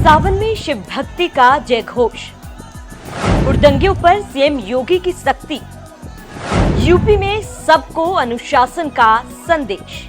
सावन में शिव भक्ति का जय घोष, हुड़दंगियों पर सीएम योगी की सख्ती, यूपी में सबको अनुशासन का संदेश।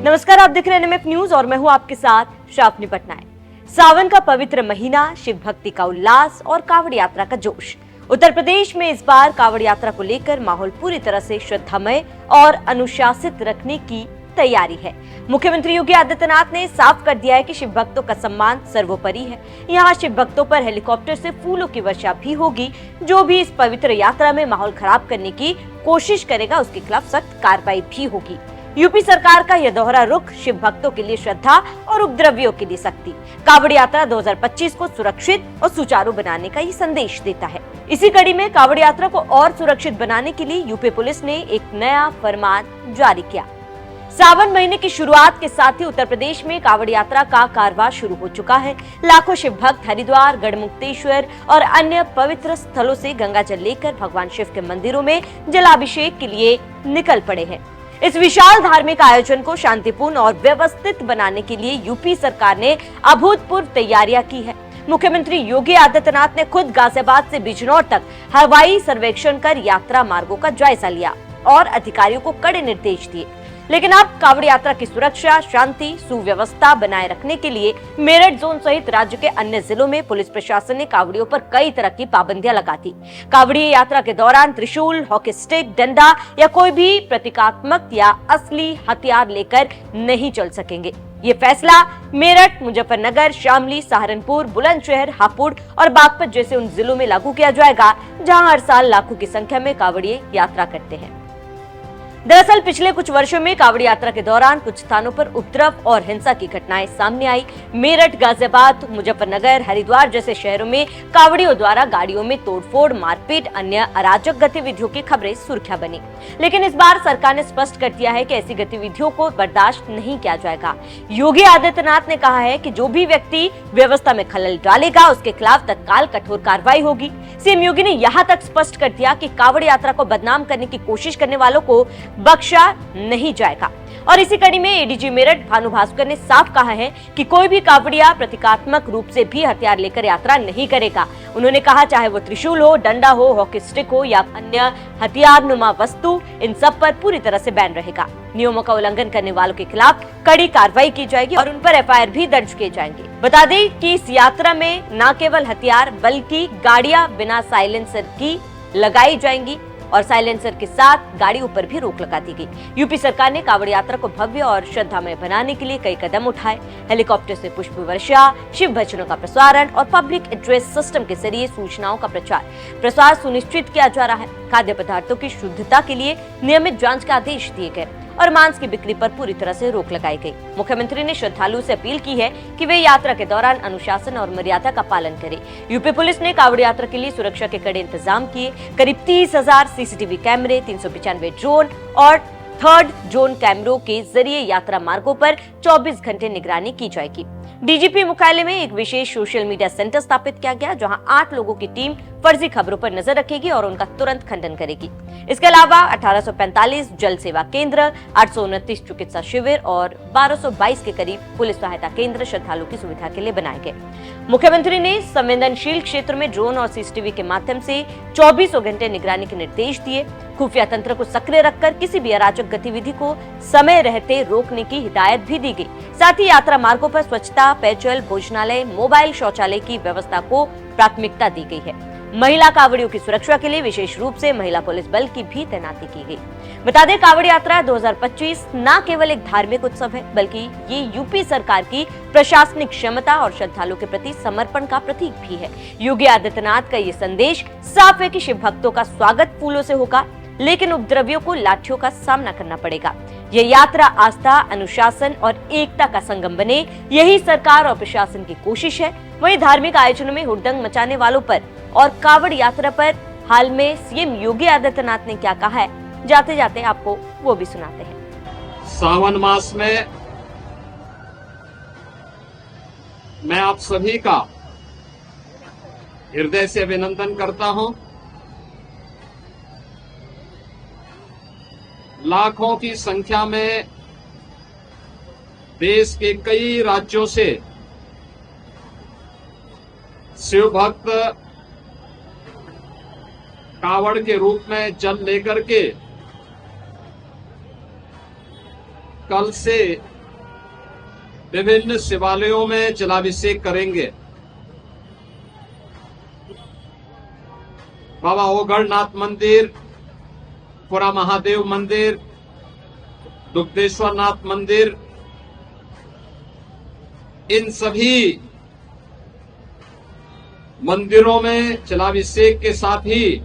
नमस्कार, आप देख रहे हैं एनएमएफ न्यूज और मैं हूं आपके साथ श्रावणी पटनायक। सावन का पवित्र महीना, शिव भक्ति का उल्लास और कांवड़ यात्रा का जोश। उत्तर प्रदेश में इस बार कांवड़ यात्रा को लेकर माहौल पूरी तरह से श्रद्धामय और अनुशासित रखने की तैयारी है। मुख्यमंत्री योगी आदित्यनाथ ने साफ कर दिया है कि शिव भक्तों का सम्मान सर्वोपरि है। यहाँ शिव भक्तों पर हेलीकॉप्टर से फूलों की वर्षा भी होगी। जो भी इस पवित्र यात्रा में माहौल खराब करने की कोशिश करेगा उसके खिलाफ सख्त कार्रवाई भी होगी। यूपी सरकार का यह दोहरा रुख शिव भक्तों के लिए श्रद्धा और उपद्रवियों के लिए सख्ती, कांवड़ यात्रा 2025 को सुरक्षित और सुचारू बनाने का ये संदेश देता है। इसी कड़ी में कांवड़ यात्रा को और सुरक्षित बनाने के लिए यूपी पुलिस ने एक नया फरमान जारी किया। सावन महीने की शुरुआत के साथ ही उत्तर प्रदेश में कांवड़ यात्रा का कारवां शुरू हो चुका है। लाखों शिव भक्त हरिद्वार, गढ़मुक्तेश्वर और अन्य पवित्र स्थलों से गंगा जल लेकर भगवान शिव के मंदिरों में जलाभिषेक के लिए निकल पड़े हैं। इस विशाल धार्मिक आयोजन को शांतिपूर्ण और व्यवस्थित बनाने के लिए यूपी सरकार ने अभूतपूर्व तैयारियां की है। मुख्यमंत्री योगी आदित्यनाथ ने खुद गाजियाबाद से बिजनौर तक हवाई सर्वेक्षण कर यात्रा मार्गों का जायजा लिया और अधिकारियों को कड़े निर्देश दिए। लेकिन अब कांवड़ यात्रा की सुरक्षा, शांति, सुव्यवस्था बनाए रखने के लिए मेरठ जोन सहित राज्य के अन्य जिलों में पुलिस प्रशासन ने कांवड़ियों पर कई तरह की पाबंदियां लगा दी। कांवड़िया यात्रा के दौरान त्रिशूल, हॉकी स्टिक, डंडा या कोई भी प्रतीकात्मक या असली हथियार लेकर नहीं चल सकेंगे। ये फैसला मेरठ, मुजफ्फरनगर, शामली, सहारनपुर, बुलंदशहर, हापुड़ और बागपत जैसे उन जिलों में लागू किया जाएगा जहां हर साल लाखों की संख्या में कांवड़िये यात्रा करते हैं। दरअसल पिछले कुछ वर्षों में कांवड़ यात्रा के दौरान कुछ स्थानों पर उपद्रव और हिंसा की घटनाएं सामने आई। मेरठ, गाजियाबाद, मुजफ्फरनगर, हरिद्वार जैसे शहरों में कांवड़ियों द्वारा गाड़ियों में तोड़फोड़, मारपीट, अन्य अराजक गतिविधियों की खबरें सुर्खियां बनी। लेकिन इस बार सरकार ने स्पष्ट कर दिया है कि ऐसी गतिविधियों को बर्दाश्त नहीं किया जाएगा। योगी आदित्यनाथ ने कहा है कि जो भी व्यक्ति व्यवस्था में खलल डालेगा उसके खिलाफ तत्काल कठोर कार्रवाई होगी। सीएम योगी ने यहाँ तक स्पष्ट कर दिया कि कांवड़ यात्रा को बदनाम करने की कोशिश करने वालों को बख्शा नहीं जाएगा। और इसी कड़ी में एडीजी मेरठ भानु भास्कर ने साफ कहा है कि कोई भी कांवड़िया प्रतीकात्मक रूप से भी हथियार लेकर यात्रा नहीं करेगा। उन्होंने कहा चाहे वो त्रिशूल हो, डंडा हो, हॉकी स्टिक हो या अन्य हथियार नुमा वस्तु, इन सब पर पूरी तरह से बैन रहेगा। नियमों का उल्लंघन करने वालों के खिलाफ कड़ी कार्रवाई की जाएगी और उन पर एफआईआर भी दर्ज किए जाएंगे। बता दें कि इस यात्रा में न केवल हथियार बल्कि गाड़ियां बिना साइलेंसर की लगाई जाएंगी और साइलेंसर के साथ गाड़ियों पर भी रोक लगा दी गई। यूपी सरकार ने कांवड़ यात्रा को भव्य और श्रद्धामय बनाने के लिए कई कदम उठाए। हेलीकॉप्टर से पुष्प वर्षा, शिव भजनों का प्रसारण और पब्लिक एड्रेस सिस्टम के जरिए सूचनाओं का प्रसार सुनिश्चित किया जा रहा है। खाद्य पदार्थों की शुद्धता के लिए नियमित जांच के आदेश दिए गए और मांस की बिक्री पर पूरी तरह से रोक लगाई गई। मुख्यमंत्री ने श्रद्धालुओं से अपील की है कि वे यात्रा के दौरान अनुशासन और मर्यादा का पालन करें। यूपी पुलिस ने कांवड़ यात्रा के लिए सुरक्षा के कड़े इंतजाम किए। करीब 30,000 सीसीटीवी कैमरे, 395 ड्रोन और थर्ड जोन कैमरों के जरिए यात्रा मार्गों पर 24 घंटे निगरानी की जाएगी। डीजीपी मुख्यालय में एक विशेष सोशल मीडिया सेंटर स्थापित किया गया जहां 8 लोगों की टीम फर्जी खबरों पर नजर रखेगी और उनका तुरंत खंडन करेगी। इसके अलावा 1845 जल सेवा केंद्र, 829 चिकित्सा शिविर और 1222 के करीब पुलिस सहायता केंद्र श्रद्धालुओं की सुविधा के लिए बनाए गए। मुख्यमंत्री ने संवेदनशील क्षेत्र में ड्रोन और सीसीटीवी के माध्यम से 24 घंटे निगरानी के निर्देश दिए। खुफिया तंत्र को सक्रिय रखकर किसी भी अराजक गतिविधि को समय रहते रोकने की हिदायत भी दी गई। साथ ही यात्रा मार्गों पर स्वच्छता, पेयजल, भोजनालय, मोबाइल शौचालय की व्यवस्था को प्राथमिकता दी गई है। महिला कांवड़ियों की सुरक्षा के लिए विशेष रूप से महिला पुलिस बल की भी तैनाती की गई। बता दें कांवड़ यात्रा 2025 न केवल एक धार्मिक उत्सव है बल्कि ये यूपी सरकार की प्रशासनिक क्षमता और श्रद्धालुओं के प्रति समर्पण का प्रतीक भी है। योगी आदित्यनाथ का ये संदेश साफ है कि शिव भक्तों का स्वागत फूलों से होगा, लेकिन उपद्रवियों को लाठियों का सामना करना पड़ेगा। ये यात्रा आस्था, अनुशासन और एकता का संगम बने, यही सरकार और प्रशासन की कोशिश है। वहीं धार्मिक आयोजनों में हुड़दंग मचाने वालों पर और कांवड़ यात्रा पर हाल में सीएम योगी आदित्यनाथ ने क्या कहा है, जाते जाते आपको वो भी सुनाते हैं। सावन मास में मैं आप सभी का हृदय से अभिनंदन करता हूं लाखों की संख्या में देश के कई राज्यों से शिव भक्त कावड़ के रूप में जल लेकर के कल से विभिन्न शिवालयों में जलाभिषेक करेंगे। बाबा ओगढ़नाथ मंदिर, पुरा महादेव मंदिर, दुग्धेश्वर नाथ मंदिर, इन सभी मंदिरों में जलाभिषेक के साथ ही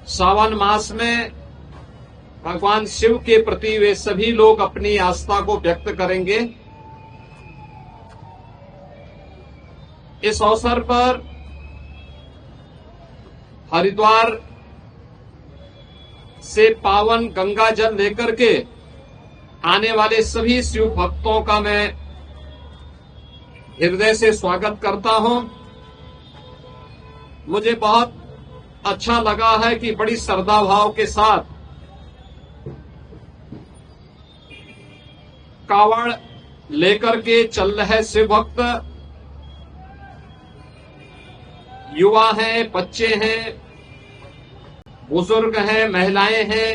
सावन मास में भगवान शिव के प्रति वे सभी लोग अपनी आस्था को व्यक्त करेंगे। इस अवसर पर हरिद्वार से पावन गंगा जल लेकर के आने वाले सभी शिव भक्तों का मैं हृदय से स्वागत करता हूं। मुझे बहुत अच्छा लगा है कि बड़ी श्रद्धा भाव के साथ कावड़ लेकर के चल रहे शिव भक्त, युवा हैं, बच्चे हैं, बुजुर्ग हैं, महिलाएं हैं,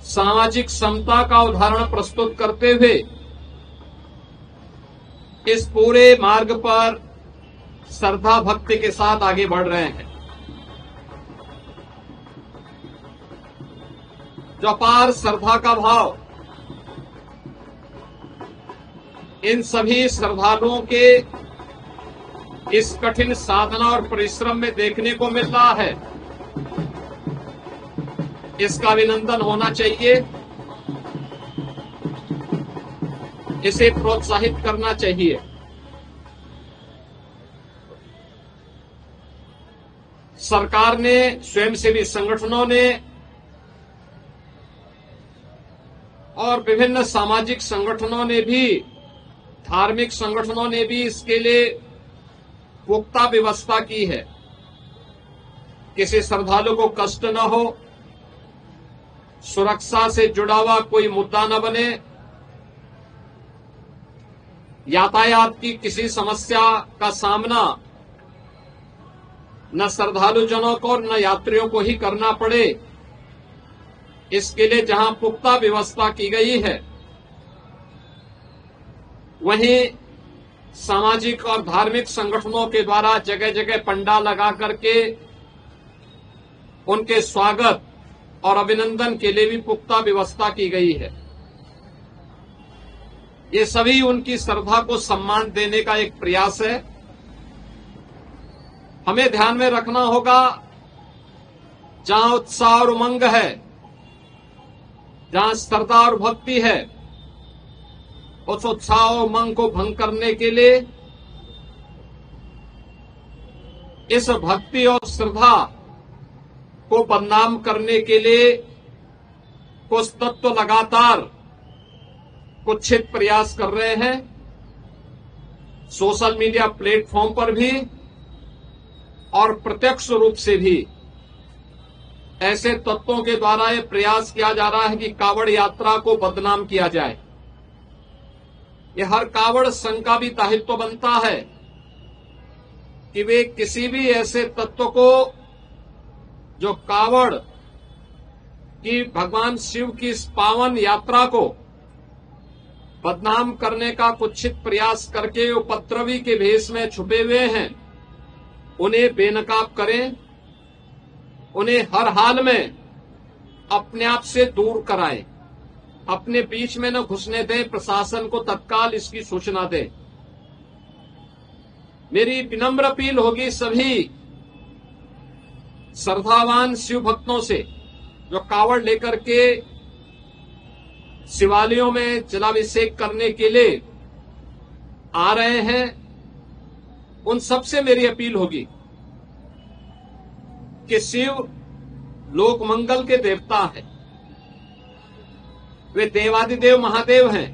सामाजिक समता का उदाहरण प्रस्तुत करते हुए इस पूरे मार्ग पर श्रद्धा भक्ति के साथ आगे बढ़ रहे हैं। जो अपार श्रद्धा का भाव इन सभी श्रद्धालुओं के इस कठिन साधना और परिश्रम में देखने को मिल रहा है, इसका अभिनंदन होना चाहिए, इसे प्रोत्साहित करना चाहिए। सरकार ने, स्वयंसेवी संगठनों ने और विभिन्न सामाजिक संगठनों ने भी, धार्मिक संगठनों ने भी इसके लिए पुख्ता व्यवस्था की है। किसी श्रद्धालु को कष्ट न हो, सुरक्षा से जुड़ा हुआ कोई मुद्दा न बने, यातायात की किसी समस्या का सामना न श्रद्धालुजनों को और न यात्रियों को ही करना पड़े, इसके लिए जहां पुख्ता व्यवस्था की गई है, वहीं सामाजिक और धार्मिक संगठनों के द्वारा जगह जगह पंडाल लगा करके उनके स्वागत और अभिनंदन के लिए भी पुख्ता व्यवस्था की गई है। ये सभी उनकी श्रद्धा को सम्मान देने का एक प्रयास है। हमें ध्यान में रखना होगा, जहां उत्साह और उमंग है, जहां श्रद्धा और भक्ति है, उस उत्साह और उमंग को भंग करने के लिए, इस भक्ति और श्रद्धा को बदनाम करने के लिए कुछ तत्व लगातार कुत्सित प्रयास कर रहे हैं। सोशल मीडिया प्लेटफॉर्म पर भी और प्रत्यक्ष रूप से भी ऐसे तत्वों के द्वारा यह प्रयास किया जा रहा है कि कावड़ यात्रा को बदनाम किया जाए। यह हर कावड़ संघ का भी दायित्व बनता है कि वे किसी भी ऐसे तत्व को जो कावड़ की भगवान शिव की इस पावन यात्रा को बदनाम करने का कुत्सित प्रयास करके उपद्रवी के भेष में छुपे हुए हैं, उन्हें बेनकाब करें, उन्हें हर हाल में अपने आप से दूर कराएं, अपने बीच में न घुसने दें, प्रशासन को तत्काल इसकी सूचना दें। मेरी विनम्र अपील होगी सभी श्रद्धावान शिव भक्तों से जो कावड़ लेकर के शिवालयों में जलाभिषेक करने के लिए आ रहे हैं, उन सबसे मेरी अपील होगी कि शिव लोक मंगल के देवता है, वे देवादिदेव महादेव हैं।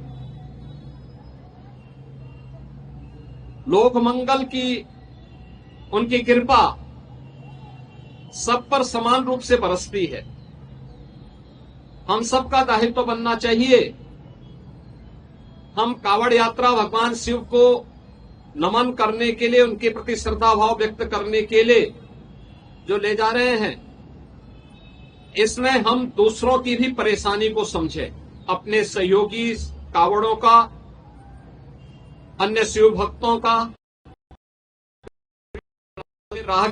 लोक मंगल की उनकी कृपा सब पर समान रूप से बरसती है। हम सबका दायित्व बनना चाहिए, हम कावड़ यात्रा भगवान शिव को नमन करने के लिए, उनके प्रति श्रद्धा भाव व्यक्त करने के लिए जो ले जा रहे हैं, इसमें हम दूसरों की भी परेशानी को समझें, अपने सहयोगी कावड़ों का, अन्य शिव भक्तों का, राह